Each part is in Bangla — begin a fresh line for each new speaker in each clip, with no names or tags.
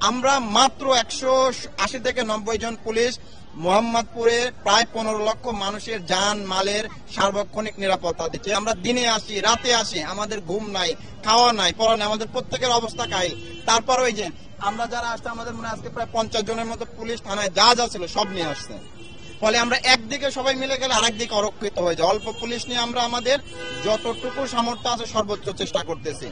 আমরা মাত্র 180 থেকে 90 জন পুলিশ মোহাম্মদপুরে প্রায় 15 লক্ষ মানুষের জান মালের সার্বক্ষণিক নিরাপত্তা দিচ্ছে। আমরা দিনে আসি, রাতে আসি, আমাদের ঘুম নাই, খাওয়া নাই, পড়া নাই, আমাদের প্রত্যেকের অবস্থা কাহিল। তারপর ওই যে আমরা যারা আসছে, আমাদের মনে আজকে প্রায় 50 জনের মতো পুলিশ থানায় যা যা ছিল সব নিয়ে আসছে। ফলে আমরা একদিকে সবাই মিলে গেলে আরেকদিকে অরক্ষিত হয়ে যায়। অল্প পুলিশ নিয়ে আমরা আমাদের যতটুকু সামর্থ্য আছে সর্বোচ্চ চেষ্টা করতেছি।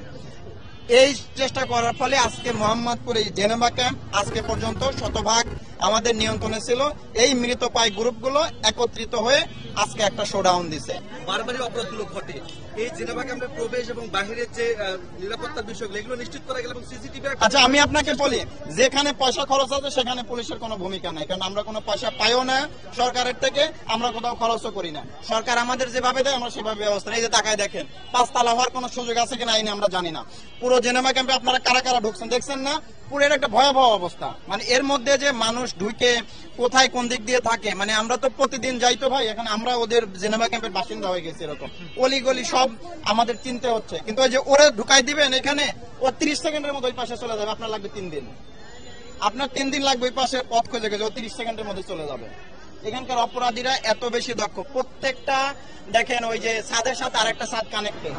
এই চেষ্টা করার ফলে আজকে মোহাম্মদপুর এই জেনেভা ক্যাম্প আজকে পর্যন্ত শতভাগ আমাদের নিয়ন্ত্রণে ছিল। এই মৃত পাই গ্রুপগুলো একত্রিত হয়ে আজকে একটা শোডাউন দিছে।
বারবারই অপরাধগুলো ঘটে। এই জেনেভা ক্যাম্পে প্রবেশ এবং বাহিরের যে নিরাপত্তার বিষয়গুলো এগুলো নিশ্চিত করা গেলে এবং সিসিটিভি।
আচ্ছা, আমি আপনাকে বলি, যেখানে পয়সা খরচ আছে সেখানে পুলিশের কোনো ভূমিকা নাই, কারণ আমরা কোনো পয়সা পাইও না সরকারের থেকে, আমরা কোথাও খরচও করি না। সরকার আমাদের যেভাবে দেয় আমরা সেভাবে ব্যবস্থা। এই যে তাকায় দেখেন, 5 তালা হওয়ার কোনো সুযোগ আছে কিনা আইনে আমরা জানি না। পুরো জেনেভা ক্যাম্পে আপনারা কারা কারা ঢুকছেন দেখছেন না? পুরো একটা ভয়াবহ অবস্থা। মানে এর মধ্যে যে মানুষ ঢুকে কোথায় কোন দিক দিয়ে থাকে, মানে আমরা তো প্রতিদিন যাই তো ভাই, এখন আমরা ওদের জেনেভা ক্যাম্পের বাসিন্দা হয়ে গেছি। এরকম অলি গলি সব আমাদের চিনতে হচ্ছে। কিন্তু ওই যে ওরে ঢুকাই দিবেন এখানে, ও 30 সেকেন্ডের মধ্যে ওই পাশে চলে যাবে। আপনার লাগবে 3 দিন, আপনার 3 দিন লাগবে ওই পাশে পথ খুঁজে গেছে, ও 30 সেকেন্ডের মধ্যে চলে যাবে। এখানকার অপরাধীরা এত বেশি দক্ষ, প্রত্যেকটা দেখেন ওই যে ছাদের সাথে আরেকটা ছাদ কানেক্টেড।